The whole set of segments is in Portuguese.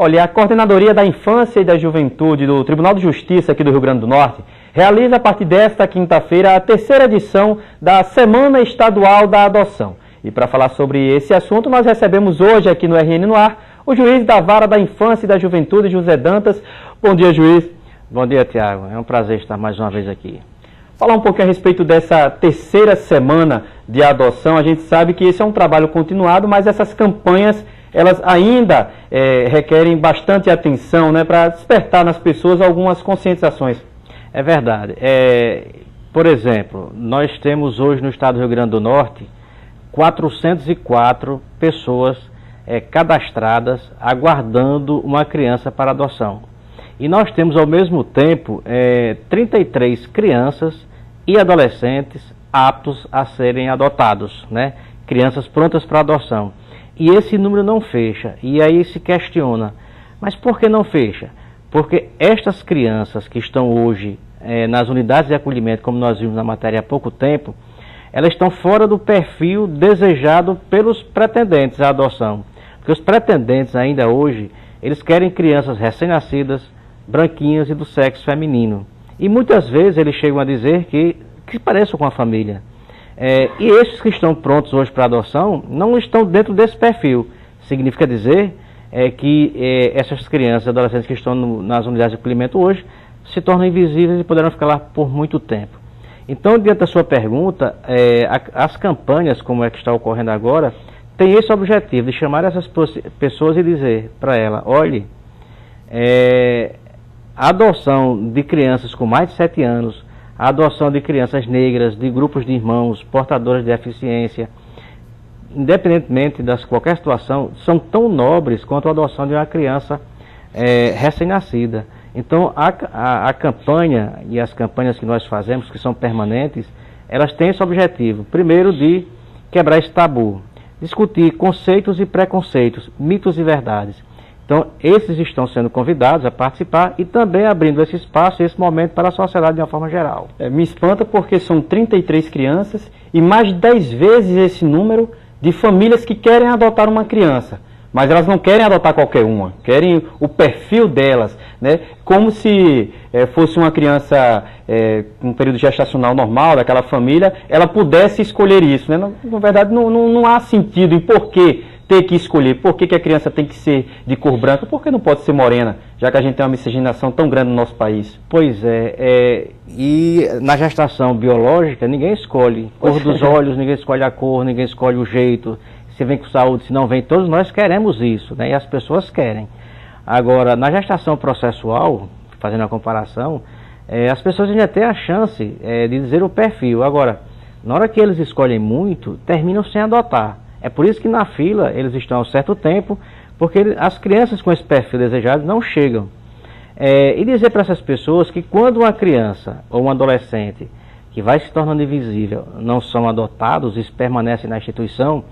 Olha, a Coordenadoria da Infância e da Juventude do Tribunal de Justiça aqui do Rio Grande do Norte realiza a partir desta quinta-feira a terceira edição da Semana Estadual da Adoção. E para falar sobre esse assunto, nós recebemos hoje aqui no RN no Ar o juiz da Vara da Infância e da Juventude, José Dantas. Bom dia, juiz. Bom dia, Tiago. É um prazer estar mais uma vez aqui. Falar um pouquinho a respeito dessa terceira semana de adoção. A gente sabe que esse é um trabalho continuado, mas essas campanhas elas ainda requerem bastante atenção, né, para despertar nas pessoas algumas conscientizações. É verdade. Por exemplo, nós temos hoje no estado do Rio Grande do Norte 404 pessoas cadastradas aguardando uma criança para adoção. E nós temos ao mesmo tempo 33 crianças e adolescentes aptos a serem adotados, né? Crianças prontas para adoção. E esse número não fecha, e aí se questiona, mas por que não fecha? Porque estas crianças que estão hoje nas unidades de acolhimento, como nós vimos na matéria há pouco tempo, elas estão fora do perfil desejado pelos pretendentes à adoção. Porque os pretendentes ainda hoje, eles querem crianças recém-nascidas, branquinhas e do sexo feminino. E muitas vezes eles chegam a dizer que pareçam com a família. E esses que estão prontos hoje para adoção não estão dentro desse perfil. Significa dizer que essas crianças e adolescentes que estão nas unidades de acolhimento hoje se tornam invisíveis e poderão ficar lá por muito tempo. Então, diante da sua pergunta, as campanhas, como é que está ocorrendo agora, têm esse objetivo de chamar essas pessoas e dizer para ela, olhe, a adoção de crianças com mais de 7 anos, a adoção de crianças negras, de grupos de irmãos, portadoras de deficiência, independentemente de qualquer situação, são tão nobres quanto a adoção de uma criança recém-nascida. Então, a campanha e as campanhas que nós fazemos, que são permanentes, elas têm esse objetivo, primeiro, de quebrar esse tabu, discutir conceitos e preconceitos, mitos e verdades. Então, esses estão sendo convidados a participar e também abrindo esse espaço, esse momento para a sociedade de uma forma geral. Me espanta porque são 33 crianças e mais de 10 vezes esse número de famílias que querem adotar uma criança. Mas elas não querem adotar qualquer uma, querem o perfil delas, né? Como se fosse uma criança com um período gestacional normal daquela família, ela pudesse escolher isso, né? Na verdade, não há sentido em por que ter que escolher, por que a criança tem que ser de cor branca, por que não pode ser morena, já que a gente tem uma miscigenação tão grande no nosso país. Pois e na gestação biológica ninguém escolhe cor dos olhos, ninguém escolhe a cor, ninguém escolhe o jeito, se vem com saúde, se não vem, todos nós queremos isso, né? E as pessoas querem. Agora, na gestação processual, fazendo a comparação, as pessoas ainda têm a chance de dizer o perfil. Agora, na hora que eles escolhem muito, terminam sem adotar. É por isso que na fila eles estão há um certo tempo, porque as crianças com esse perfil desejado não chegam. E dizer para essas pessoas que quando uma criança ou um adolescente que vai se tornando invisível não são adotados e permanecem na instituição,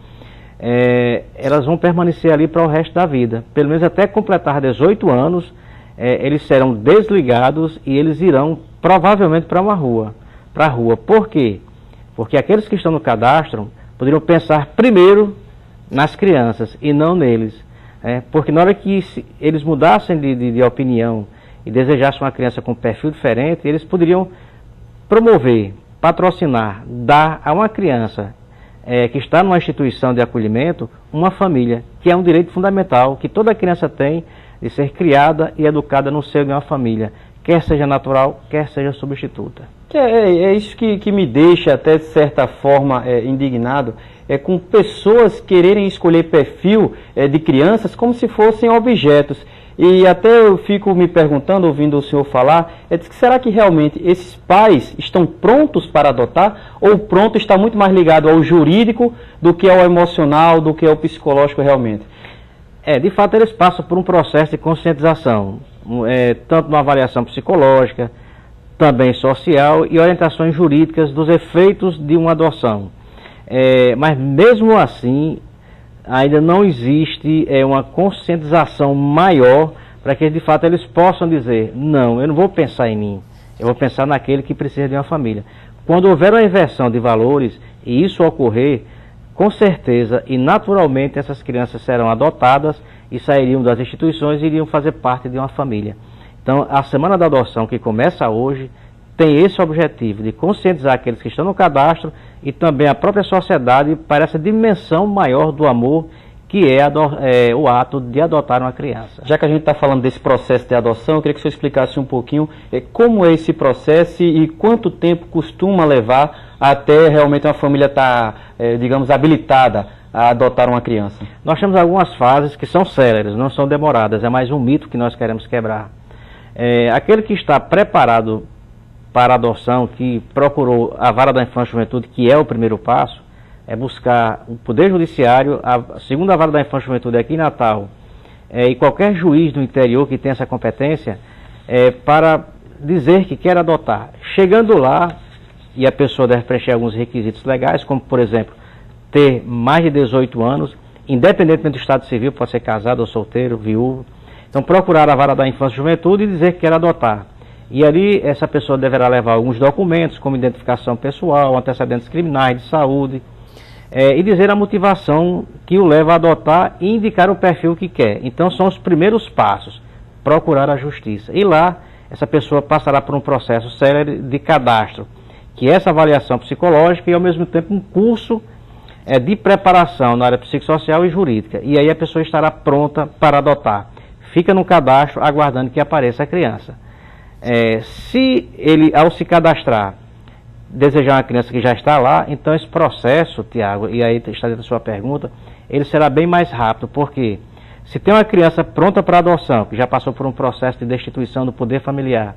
elas vão permanecer ali para o resto da vida. Pelo menos até completar 18 anos, eles serão desligados e eles irão provavelmente para a rua. Por quê? Porque aqueles que estão no cadastro poderiam pensar primeiro nas crianças e não neles. Porque na hora que eles mudassem de opinião e desejassem uma criança com perfil diferente, eles poderiam promover, patrocinar, dar a uma criança que está numa instituição de acolhimento uma família, que é um direito fundamental que toda criança tem de ser criada e educada no seio de uma família, quer seja natural, quer seja substituta. É isso que me deixa até de certa forma indignado, com pessoas quererem escolher perfil de crianças como se fossem objetos. E até eu fico me perguntando, ouvindo o senhor falar, será que realmente esses pais estão prontos para adotar? Ou o pronto está muito mais ligado ao jurídico do que ao emocional, do que ao psicológico realmente? De fato eles passam por um processo de conscientização, tanto uma avaliação psicológica, também social e orientações jurídicas dos efeitos de uma adoção. Mas mesmo assim, ainda não existe uma conscientização maior para que de fato eles possam dizer, não, eu não vou pensar em mim, eu vou pensar naquele que precisa de uma família. Quando houver uma inversão de valores e isso ocorrer, com certeza e naturalmente essas crianças serão adotadas e sairiam das instituições e iriam fazer parte de uma família. Então, a Semana da Adoção, que começa hoje, tem esse objetivo de conscientizar aqueles que estão no cadastro e também a própria sociedade para essa dimensão maior do amor que é o ato de adotar uma criança. Já que a gente está falando desse processo de adoção, eu queria que você explicasse um pouquinho como é esse processo e quanto tempo costuma levar até realmente uma família estar, digamos, habilitada a adotar uma criança. Nós temos algumas fases que são céleres, não são demoradas, é mais um mito que nós queremos quebrar. Aquele que está preparado para a adoção, que procurou a Vara da Infância e Juventude, que é o primeiro passo, é buscar o Poder Judiciário, a segunda Vara da Infância e Juventude aqui em Natal, e qualquer juiz do interior que tenha essa competência, para dizer que quer adotar. Chegando lá, e a pessoa deve preencher alguns requisitos legais, como, por exemplo, ter mais de 18 anos, independentemente do estado civil, pode ser casado ou solteiro, viúvo. Então, procurar a Vara da Infância e Juventude e dizer que quer adotar. E ali, essa pessoa deverá levar alguns documentos, como identificação pessoal, antecedentes criminais, de saúde, e dizer a motivação que o leva a adotar e indicar o perfil que quer. Então, são os primeiros passos, procurar a justiça. E lá, essa pessoa passará por um processo célere de cadastro, que é essa avaliação psicológica e, ao mesmo tempo, um curso de preparação na área psicossocial e jurídica. E aí a pessoa estará pronta para adotar. Fica no cadastro aguardando que apareça a criança. Se ele, ao se cadastrar, desejar uma criança que já está lá, então esse processo, Tiago, e aí está dentro da sua pergunta, ele será bem mais rápido, porque se tem uma criança pronta para adoção, que já passou por um processo de destituição do poder familiar,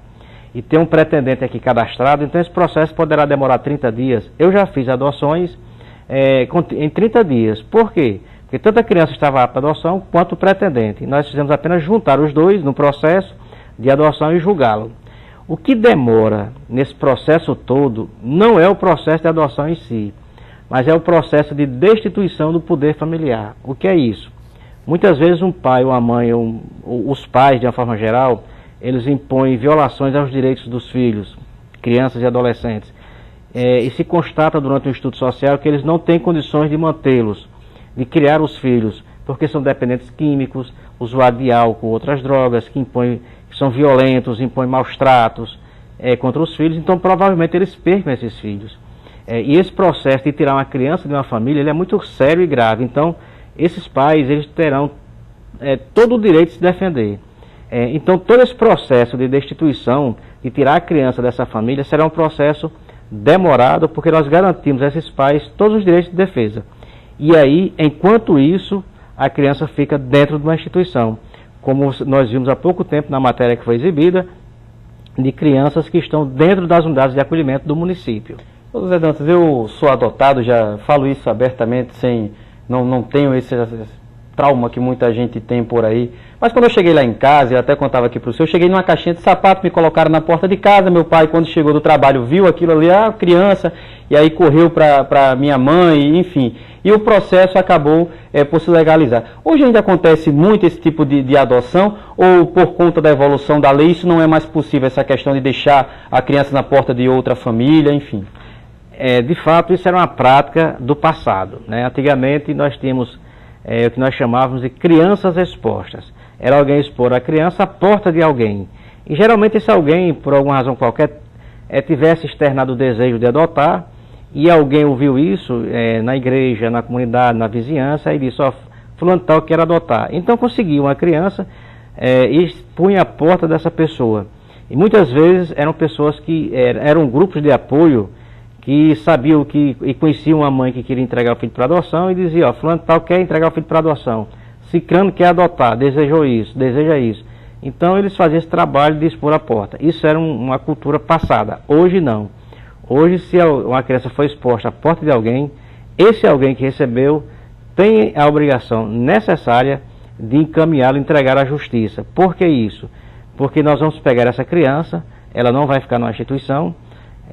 e tem um pretendente aqui cadastrado, então esse processo poderá demorar 30 dias. Eu já fiz adoções em 30 dias. Por quê? Porque tanto a criança estava apta à adoção, quanto o pretendente. Nós fizemos apenas juntar os dois no processo de adoção e julgá-lo. O que demora nesse processo todo não é o processo de adoção em si, mas é o processo de destituição do poder familiar. O que é isso? Muitas vezes um pai ou a mãe, ou os pais de uma forma geral, eles impõem violações aos direitos dos filhos, crianças e adolescentes. E se constata durante um estudo social que eles não têm condições de mantê-los, de criar os filhos, porque são dependentes químicos, usuários de álcool, outras drogas, que são violentos, impõem maus tratos contra os filhos, então provavelmente eles percam esses filhos. E esse processo de tirar uma criança de uma família, ele é muito sério e grave. Então, esses pais, eles terão todo o direito de se defender. Então, todo esse processo de destituição, de tirar a criança dessa família, será um processo demorado, porque nós garantimos a esses pais todos os direitos de defesa. E aí, enquanto isso, a criança fica dentro de uma instituição, como nós vimos há pouco tempo na matéria que foi exibida, de crianças que estão dentro das unidades de acolhimento do município. Ô Zé Dantas, eu sou adotado, já falo isso abertamente, não tenho esse trauma que muita gente tem por aí. Mas quando eu cheguei lá em casa, eu até contava aqui para o senhor, eu cheguei numa caixinha de sapato, me colocaram na porta de casa, meu pai, quando chegou do trabalho, viu aquilo ali, a criança, e aí correu para minha mãe, enfim. E o processo acabou por se legalizar. Hoje ainda acontece muito esse tipo de adoção, ou por conta da evolução da lei, isso não é mais possível, essa questão de deixar a criança na porta de outra família, enfim? De fato, isso era uma prática do passado, né? Antigamente nós tínhamos o que nós chamávamos de crianças expostas. Era alguém expor a criança à porta de alguém. E geralmente esse alguém, por alguma razão qualquer, tivesse externado o desejo de adotar, e alguém ouviu isso na igreja, na comunidade, na vizinhança, e disse, ó, fulano tal quer adotar. Então conseguiu uma criança e punha à porta dessa pessoa. E muitas vezes eram pessoas que eram grupos de apoio, que sabiam e conheciam uma mãe que queria entregar o filho para adoção e dizia, ó, fulano tal quer entregar o filho para adoção. Cicrano quer adotar, desejou isso, deseja isso. Então eles faziam esse trabalho de expor a porta. Isso era uma cultura passada. Hoje não. Hoje, se uma criança foi exposta à porta de alguém, esse alguém que recebeu tem a obrigação necessária de encaminhá-lo, entregar à justiça. Por que isso? Porque nós vamos pegar essa criança, ela não vai ficar numa instituição,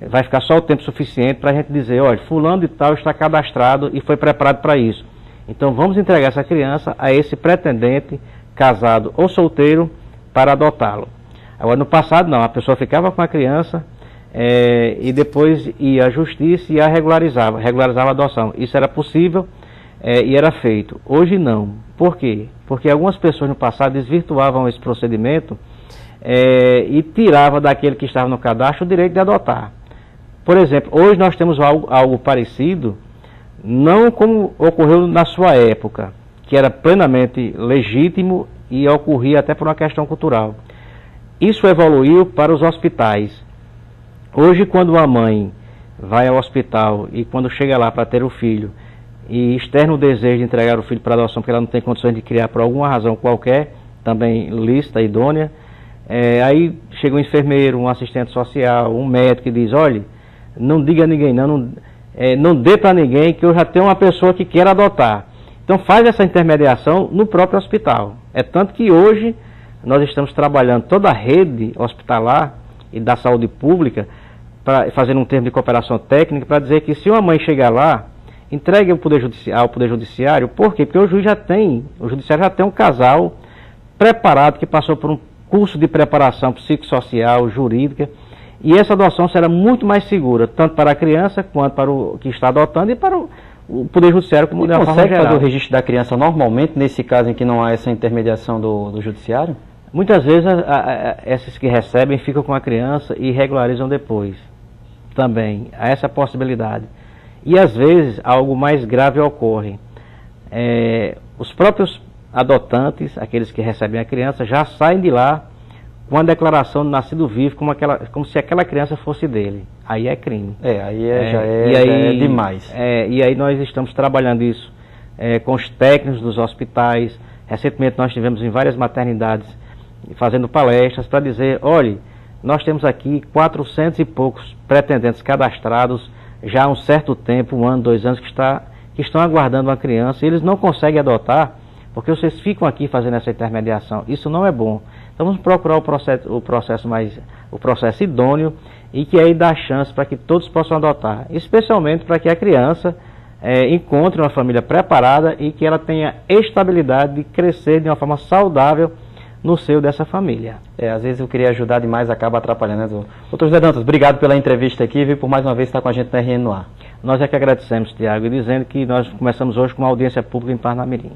vai ficar só o tempo suficiente para a gente dizer, olha, fulano de tal está cadastrado e foi preparado para isso. Então vamos entregar essa criança a esse pretendente, casado ou solteiro, para adotá-lo. Agora, no passado não, a pessoa ficava com a criança, e depois ia à justiça e a regularizava a adoção. Isso era possível e era feito. Hoje não. Por quê? Porque algumas pessoas no passado desvirtuavam esse procedimento e tiravam daquele que estava no cadastro o direito de adotar. Por exemplo, hoje nós temos algo parecido, não como ocorreu na sua época, que era plenamente legítimo e ocorria até por uma questão cultural. Isso evoluiu para os hospitais. Hoje, quando uma mãe vai ao hospital e quando chega lá para ter o filho e externa o desejo de entregar o filho para adoção porque ela não tem condições de criar por alguma razão qualquer, também lícita, idônea, aí chega um enfermeiro, um assistente social, um médico e diz, olha, não diga a ninguém não dê para ninguém que eu já tenho uma pessoa que quer adotar. Então faz essa intermediação no próprio hospital. É tanto que hoje nós estamos trabalhando toda a rede hospitalar e da saúde pública, fazendo um termo de cooperação técnica, para dizer que se uma mãe chegar lá, entregue ao Poder Judiciário, por quê? Porque o Judiciário já tem um casal preparado, que passou por um curso de preparação psicossocial, jurídica, e essa adoção será muito mais segura, tanto para a criança, quanto para o que está adotando, e para o Poder Judiciário como de uma forma geral. Consegue fazer o registro da criança normalmente, nesse caso em que não há essa intermediação do Judiciário? Muitas vezes esses que recebem ficam com a criança e regularizam depois. Também há essa possibilidade. E às vezes algo mais grave ocorre. Os próprios adotantes, aqueles que recebem a criança, já saem de lá com a declaração de nascido vivo, como se aquela criança fosse dele. Aí é crime. Já é demais. E aí nós estamos trabalhando isso com os técnicos dos hospitais. Recentemente nós tivemos em várias maternidades fazendo palestras para dizer, olha, nós temos aqui 400 e poucos pretendentes cadastrados já há um certo tempo, 1 ano, 2 anos, que estão aguardando uma criança e eles não conseguem adotar porque vocês ficam aqui fazendo essa intermediação. Isso não é bom. Então vamos procurar o processo idôneo e que aí dá chance para que todos possam adotar, especialmente para que a criança encontre uma família preparada e que ela tenha estabilidade de crescer de uma forma saudável no seio dessa família. Às vezes eu queria ajudar demais, acaba atrapalhando, né? Doutor José Dantas, obrigado pela entrevista aqui, viu, por mais uma vez estar com a gente na RN no Ar. Nós é que agradecemos, Tiago, e dizendo que nós começamos hoje com uma audiência pública em Parnamirim.